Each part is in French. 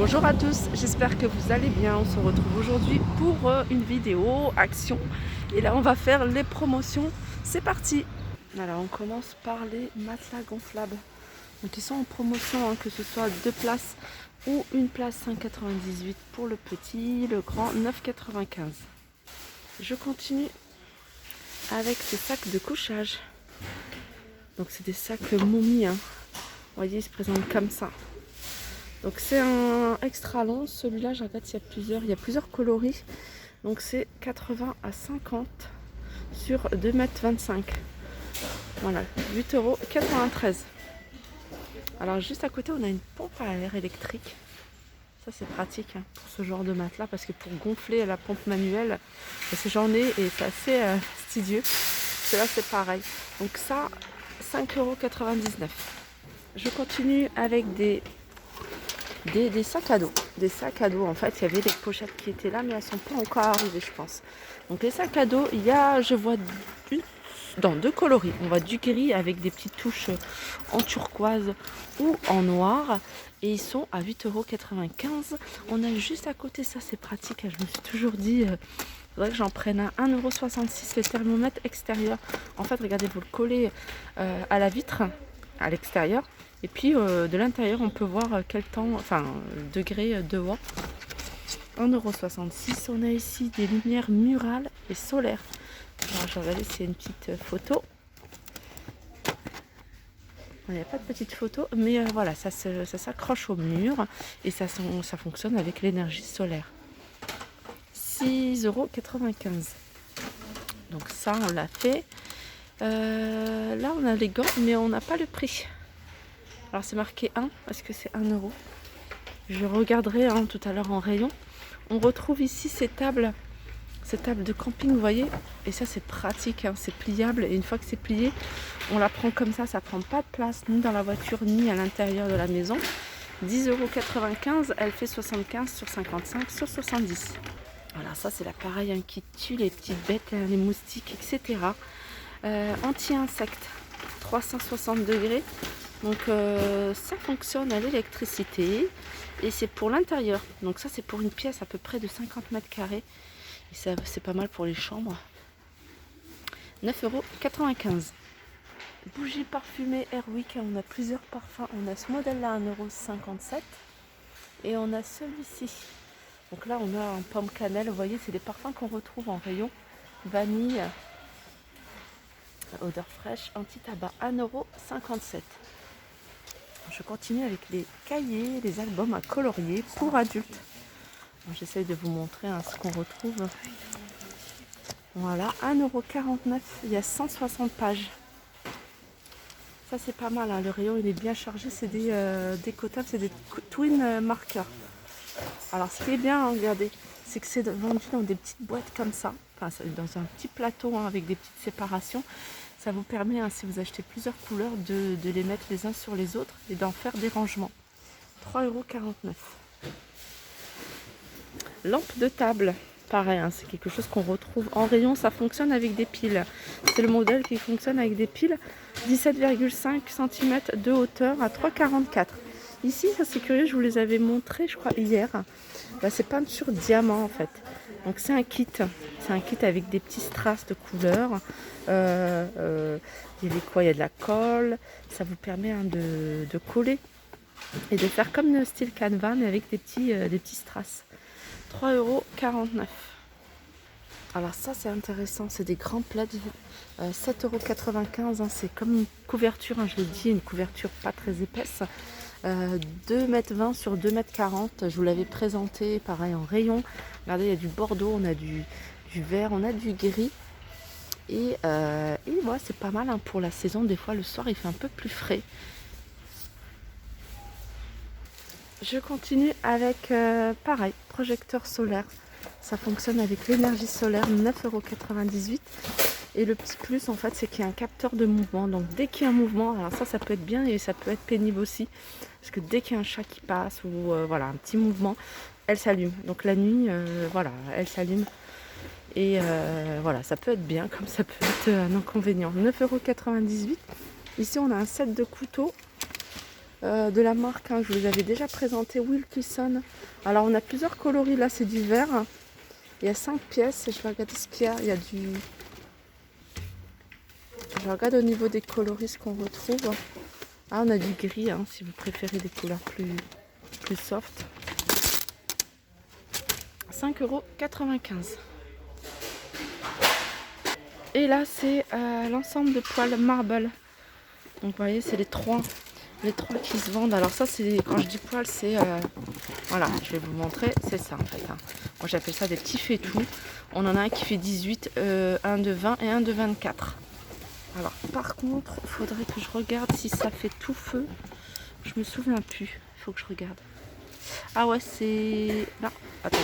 Bonjour à tous, j'espère que vous allez bien. On se retrouve aujourd'hui pour une vidéo action. Et là on va faire les promotions. C'est parti. Alors on commence par les matelas gonflables. Donc ils sont en promotion, hein, que ce soit 2 places ou une place 5,98 pour le petit, le grand 9,95. Je continue avec ces sacs de couchage. Donc c'est des sacs momie, hein. Vous voyez, ils se présentent comme ça. Donc c'est un extra long, celui-là je regarde s'il y a plusieurs, il y a plusieurs coloris. Donc c'est 80 à 50 sur 2,25 m. Voilà, 8,93 €. Alors juste à côté on a une pompe à air électrique. Ça c'est pratique, hein, pour ce genre de matelas, parce que pour gonfler la pompe manuelle, parce que j'en ai et c'est assez fastidieux. Cela c'est pareil. Donc ça, 5,99 €. Je continue avec des sacs à dos. Des sacs à dos, en fait, il y avait des pochettes qui étaient là, mais elles ne sont pas encore arrivées, je pense. Donc les sacs à dos, il y a, je vois, dans 2 coloris. On voit du gris avec des petites touches en turquoise ou en noir. Et ils sont à 8,95 €. On a juste à côté, ça c'est pratique. Je me suis toujours dit, il faudrait que j'en prenne un. 1,66 €, le thermomètre extérieur. En fait, regardez, vous le collez à la vitre, à l'extérieur. Et puis de l'intérieur, on peut voir quel temps, enfin degré dehors. 1,66 €. On a ici des lumières murales et solaires. Alors je vais regarder s'il y a une petite photo. Il n'y a pas de petite photo, mais voilà, ça s'accroche au mur et ça fonctionne avec l'énergie solaire. 6,95 €. Donc ça, on l'a fait. Là, on a les gants, mais on n'a pas le prix. Alors c'est marqué 1 parce que c'est 1 €. Je regarderai, hein, tout à l'heure en rayon. On retrouve ici ces tables de camping, vous voyez. Et ça c'est pratique, hein, c'est pliable. Et une fois que c'est plié, on la prend comme ça prend pas de place ni dans la voiture ni à l'intérieur de la maison. 10,95 €, elle fait 75 sur 55 sur 70. Voilà, ça c'est l'appareil, hein, qui tue les petites bêtes, hein, les moustiques, etc. Anti-insectes, 360 degrés. Donc ça fonctionne à l'électricité et c'est pour l'intérieur. Donc ça c'est pour une pièce à peu près de 50 mètres carrés. Et ça c'est pas mal pour les chambres. 9,95 €. Bougie parfumée Airwick, on a plusieurs parfums. On a ce modèle là, 1,57 € et on a celui-ci. Donc là on a un pomme cannelle, vous voyez, c'est des parfums qu'on retrouve en rayon. Vanille, odeur fraîche, anti-tabac, 1,57 €. Je continue avec les cahiers, les albums à colorier pour adultes. J'essaye de vous montrer, hein, ce qu'on retrouve. Voilà, 1,49 €. Il y a 160 pages. Ça c'est pas mal, hein. Le rayon il est bien chargé. C'est des décotables, c'est des twin markers. Alors ce qui est bien, hein, regardez, c'est que c'est vendu dans des petites boîtes comme ça. Enfin, dans un petit plateau, hein, avec des petites séparations. Ça vous permet, hein, si vous achetez plusieurs couleurs, de les mettre les uns sur les autres et d'en faire des rangements. 3,49 €. Lampe de table, pareil, hein, c'est quelque chose qu'on retrouve en rayon. Ça fonctionne avec des piles. C'est le modèle qui fonctionne avec des piles. 17,5 cm de hauteur à 3,44 €. Ici, ça c'est curieux, je vous les avais montrés, je crois, hier. Bah, c'est peinture diamant en fait. Donc c'est un kit. C'est un kit avec des petits strass de couleurs. Il y a quoi? Il y a de la colle. Ça vous permet, hein, de coller et de faire comme le style canevas, mais avec des petits strass. 3,49 €. Alors ça c'est intéressant, c'est des grands plaids, 7,95 €, hein, c'est comme une couverture, hein, je l'ai dit, une couverture pas très épaisse. 2,20 m sur 2,40 m. Je vous l'avais présenté, pareil en rayon. Regardez, il y a du bordeaux, on a du vert, on a du gris. Et ouais, c'est pas mal, hein, pour la saison. Des fois, le soir, il fait un peu plus frais. Je continue avec, pareil, projecteur solaire. Ça fonctionne avec l'énergie solaire, 9,98 €. Et le petit plus, en fait, c'est qu'il y a un capteur de mouvement. Donc dès qu'il y a un mouvement, alors ça peut être bien et ça peut être pénible aussi. Parce que dès qu'il y a un chat qui passe ou voilà, un petit mouvement, elle s'allume. Donc la nuit, voilà, elle s'allume. Et voilà, ça peut être bien comme ça peut être un inconvénient. 9,98 €. Ici, on a un set de couteaux de la marque, hein, je vous les avais déjà présenté, Wilkinson. Alors on a plusieurs coloris, là c'est du vert. Il y a 5 pièces, je vais regarder ce qu'il y a. Il y a du... Je regarde au niveau des coloris ce qu'on retrouve. Ah, on a du gris, hein, si vous préférez des couleurs plus soft. 5,95 €. Et là, c'est l'ensemble de poils marble. Donc, vous voyez, c'est les trois qui se vendent. Alors ça, c'est quand je dis poils, c'est... voilà, je vais vous montrer. C'est ça, en fait. Hein. Moi, j'appelle ça des petits faitous. On en a un qui fait 18, un de 20 et un de 24. Alors, par contre, il faudrait que je regarde si ça fait tout feu. Je me souviens plus. Il faut que je regarde. Ah ouais, c'est... Non, attendez.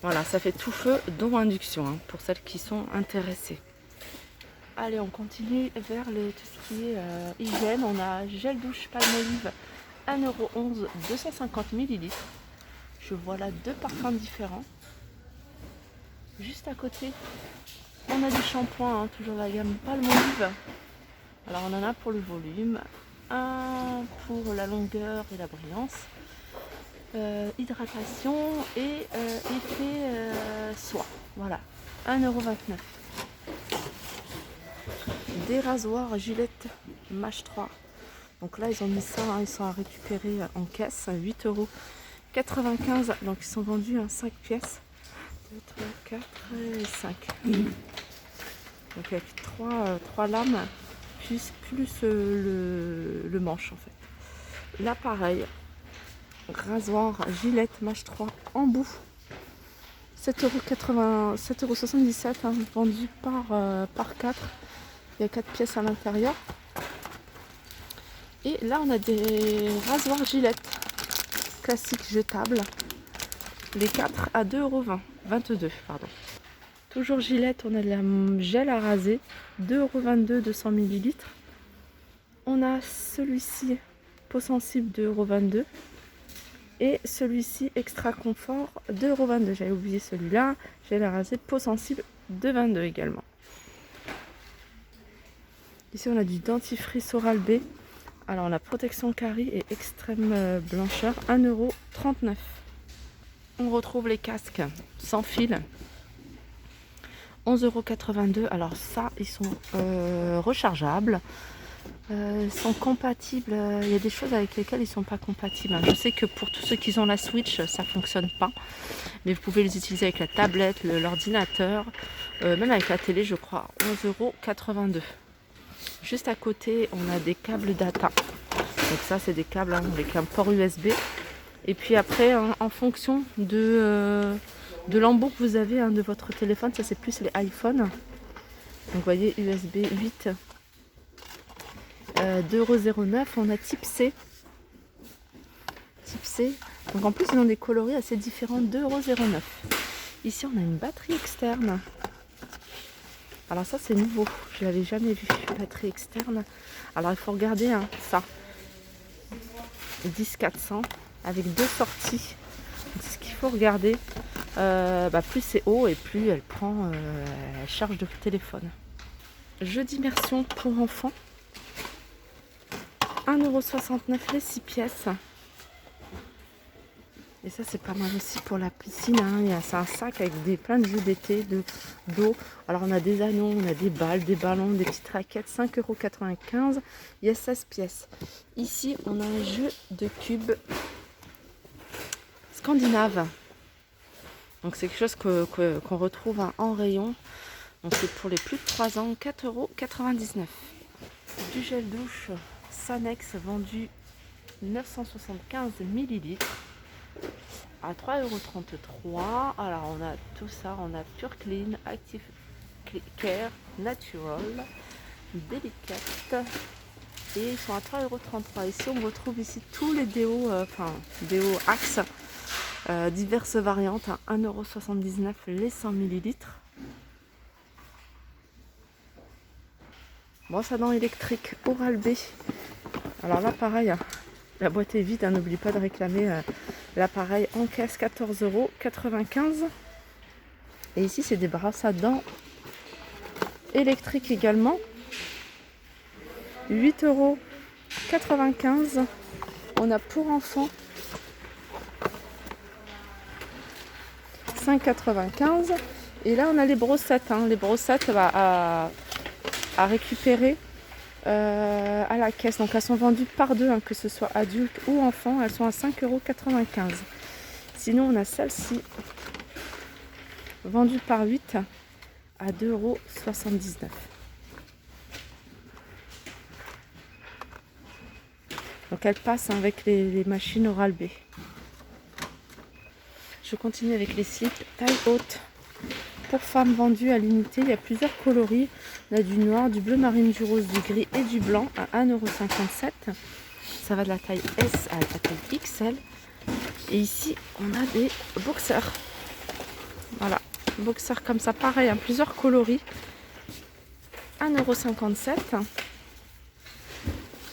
Voilà, ça fait tout feu, dont induction, hein, pour celles qui sont intéressées. Allez, on continue vers tout ce qui est hygiène. On a gel douche Palmolive, 1,11 €, 250 ml. Je vois là 2 parfums différents. Juste à côté, on a du shampoing, hein, toujours la gamme Palmolive. Alors on en a pour le volume, un pour la longueur et la brillance. Hydratation et effet soie. Voilà, 1,29 €. Des rasoirs Gillette Mach 3. Donc là, ils ont mis ça, hein, ils sont à récupérer en caisse, 8,95 €. Donc ils sont vendus en 5 pièces. 2, 3, 4 et 5. Donc avec 3 lames, plus le manche en fait. Là, pareil. Rasoir Gillette Mach 3 en bout, 7,80 €, 7,77 €, hein, vendu par 4. Il y a 4 pièces à l'intérieur. Et là on a des rasoirs Gillette classiques jetables, les 4 à 2,20 €, 22 pardon. Toujours Gillette, on a de la gel à raser, 2,22 €, 200 ml. On a celui-ci peau sensible, 2,22 €. Et celui-ci, Extra Confort, 2,22 €. J'avais oublié celui-là. J'ai la rasée peau sensible, 2,22 € également. Ici, on a du dentifrice Oral-B. Alors, on a protection carie et extrême blancheur, 1,39 €. On retrouve les casques sans fil, 11,82 €. Alors ça, ils sont rechargeables. Sont compatibles, il y a des choses avec lesquelles ils ne sont pas compatibles. Je sais que pour tous ceux qui ont la Switch, ça ne fonctionne pas. Mais vous pouvez les utiliser avec la tablette, l'ordinateur, même avec la télé, je crois. 11,82 €. Juste à côté, on a des câbles data. Donc ça, c'est des câbles avec un port USB. Et puis après, en fonction de l'embout que vous avez de votre téléphone, ça c'est plus les iPhones. Donc vous voyez, USB 8. 2,09 €. On a type C. Type C. Donc en plus, ils ont des coloris assez différents, 2,09 €. Ici, on a une batterie externe. Alors ça, c'est nouveau. Je l'avais jamais vu, batterie externe. Alors il faut regarder ça. 10400 avec 2 sorties. C'est ce qu'il faut regarder. Plus c'est haut et plus elle prend, elle charge de téléphone. Jeu d'immersion pour enfants. 1,69 € les 6 pièces. Et ça, c'est pas mal aussi pour la piscine. C'est un sac avec plein de jeux d'été, d'eau. Alors, on a des anneaux, on a des balles, des ballons, des petites raquettes. 5,95 €. Il y a 16 pièces. Ici, on a un jeu de cubes scandinave. Donc, c'est quelque chose qu'on retrouve en rayon. Donc, c'est pour les plus de 3 ans. 4,99 €. Du gel douche Sanex vendu 975 ml à 3,33 €. Alors on a tout ça, on a Pure Clean, Active Care, Natural, Delicate et ils sont à 3,33 €. Ici on retrouve ici tous les déos, déo Axe, diverses variantes, 1,79 € les 100 ml. Brosse à dents électrique Oral-B. Alors là, pareil, la boîte est vide, n'oublie pas de réclamer l'appareil en caisse, 14,95 €. Et ici, c'est des brosses à dents électriques également, 8,99 5,95 €. On a pour enfants 5,95 €. Et là, on a les brossettes. Les brossettes à récupérer à la caisse. Donc, elles sont vendues par deux, que ce soit adulte ou enfant. Elles sont à 5,95 €. Sinon, on a celle-ci, vendue par 8 à 2,79 €. Donc, elle passe avec les machines Oral-B. Je continue avec les slips taille haute pour femmes vendus à l'unité. Il y a plusieurs coloris. On a du noir, du bleu marine, du rose, du gris et du blanc à 1,57 €. Ça va de la taille S à la taille XL. Et ici, on a des boxers. Voilà, boxers comme ça, pareil, plusieurs coloris. 1,57 €.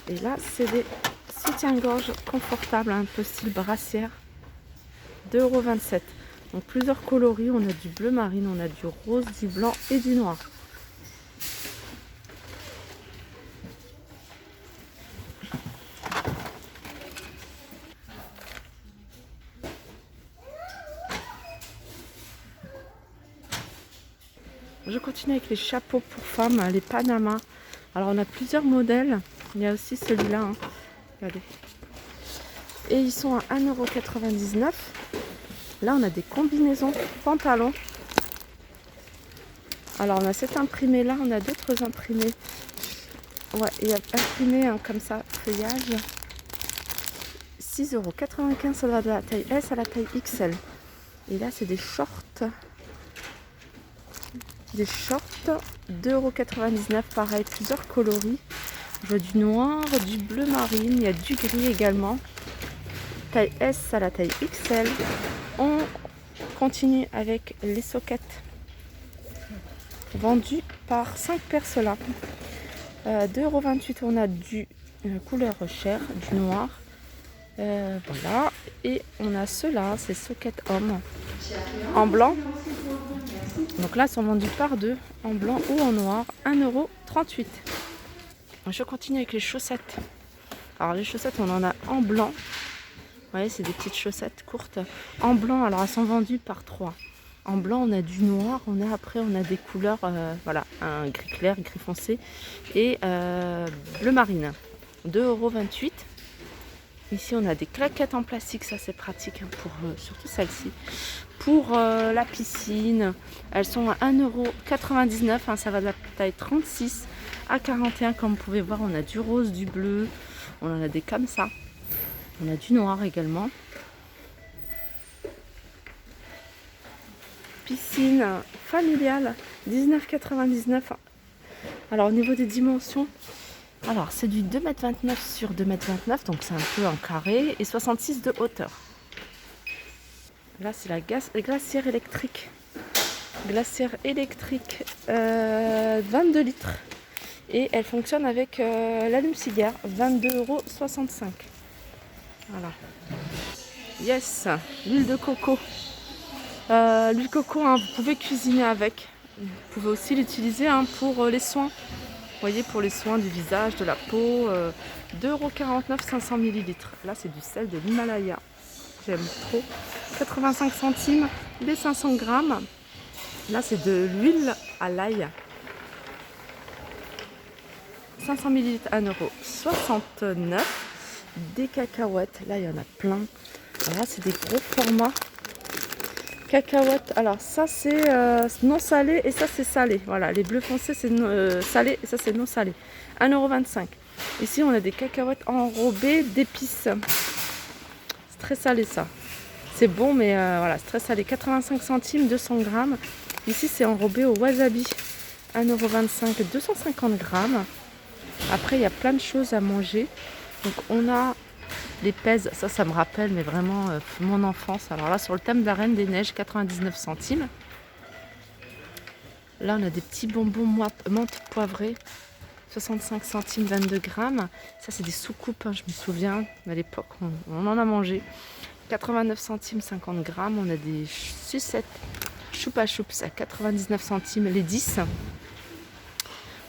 Et là, c'est des soutiens-gorge confortables, un peu style brassière. 2,27 €. Donc plusieurs coloris, on a du bleu marine, on a du rose, du blanc et du noir. Je continue avec les chapeaux pour femmes, les Panama. Alors on a plusieurs modèles, il y a aussi celui-là, regardez. Et ils sont à 1,99 €. Là, on a des combinaisons pantalons. Alors, on a cet imprimé-là, on a d'autres imprimés. Ouais, il y a imprimé comme ça, feuillage. 6,95 €, ça va de la taille S à la taille XL. Et là, c'est des shorts. Des shorts, 2,99 €, pareil, plusieurs coloris. Je vois du noir, du bleu marine, il y a du gris également. Taille S à la taille XL. On continue avec les sockets vendus par 5 personnes. 2,28 €. On a du couleur chair, du noir. Voilà. Et on a ceux-là, c'est sockets hommes en blanc. Donc là, ils sont vendus par deux, en blanc ou en noir. 1,38 €. Je continue avec les chaussettes. Alors les chaussettes, on en a en blanc. Vous voyez, c'est des petites chaussettes courtes. En blanc, alors elles sont vendues par 3. En blanc, on a du noir. Après, on a des couleurs, voilà, un gris clair, gris foncé et bleu marine. 2,28 €. Ici, on a des claquettes en plastique. Ça, c'est pratique, pour surtout celle-ci. Pour la piscine, elles sont à 1,99 €. Ça va de la taille 36 à 41. Comme vous pouvez voir, on a du rose, du bleu. On en a des comme ça. On a du noir également. Piscine familiale, 19,99 €. Alors au niveau des dimensions, alors c'est du 2,29 m sur 2,29 m, donc c'est un peu en carré, et 66 de hauteur. Là c'est la glacière électrique. Glacière électrique 22 litres. Et elle fonctionne avec l'allume-cigare, 22,65 €. Voilà. Yes, l'huile de coco. L'huile de coco, vous pouvez cuisiner avec. Vous pouvez aussi l'utiliser pour les soins. Vous voyez, pour les soins du visage, de la peau. 2,49 €, 500 ml. Là, c'est du sel de l'Himalaya. J'aime trop. 85 centimes les 500 grammes. Là, c'est de l'huile à l'ail. 500 ml, 1,69 €. Des cacahuètes, là il y en a plein. Alors là c'est des gros formats cacahuètes. Alors ça c'est non salé et ça c'est salé. Voilà, les bleus foncés c'est salé et ça c'est non salé. 1,25 €. Ici on a des cacahuètes enrobées d'épices. C'est très salé ça. C'est bon mais voilà, c'est très salé. 85 centimes, 200 grammes. Ici c'est enrobé au wasabi. 1,25 €, 250 grammes. Après il y a plein de choses à manger. Donc on a les pèses, ça me rappelle mais vraiment mon enfance. Alors là sur le thème de la Reine des Neiges, 99 centimes. Là on a des petits bonbons menthe poivrée, 65 centimes, 22 grammes. Ça c'est des soucoupes, je me souviens, à l'époque on en a mangé. 89 centimes, 50 grammes. On a des sucettes choupa choups à 99 centimes les 10.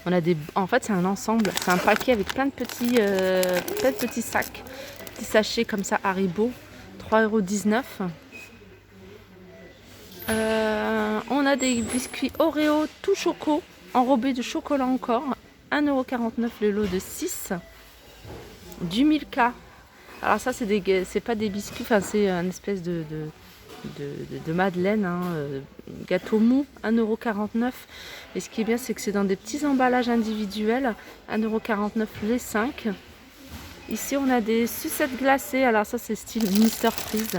On a des, en fait, c'est un ensemble, c'est un paquet avec plein de petits sacs, petits sachets comme ça, Haribo, 3,19 €. On a des biscuits Oreo tout choco, enrobés de chocolat encore, 1,49 € le lot de 6. Du Milka. Alors ça, c'est pas des biscuits, enfin c'est un espèce de madeleine, hein, gâteau mou, 1,49 €. Et ce qui est bien, c'est que c'est dans des petits emballages individuels, 1,49 € les 5. Ici, on a des sucettes glacées. Alors ça, c'est style Mister Freeze.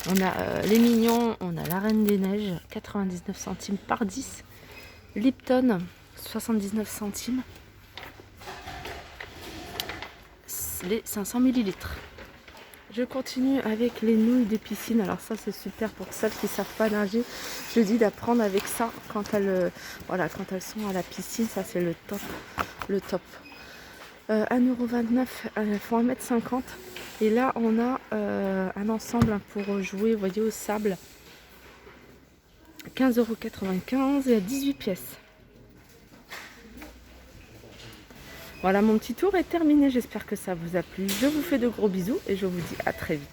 On a les mignons, on a la Reine des Neiges, 99 centimes par 10. Lipton, 79 centimes. Les 500 ml. Je continue avec les nouilles de piscine. Alors ça, c'est super pour celles qui ne savent pas nager. Je dis d'apprendre avec ça quand elles sont à la piscine. Ça, c'est le top. Le top. 1,29 €, elles font 1,50 m. Et là, on a un ensemble pour jouer, vous voyez, au sable. 15,95 € et à 18 pièces. Voilà, mon petit tour est terminé. J'espère que ça vous a plu. Je vous fais de gros bisous et je vous dis à très vite.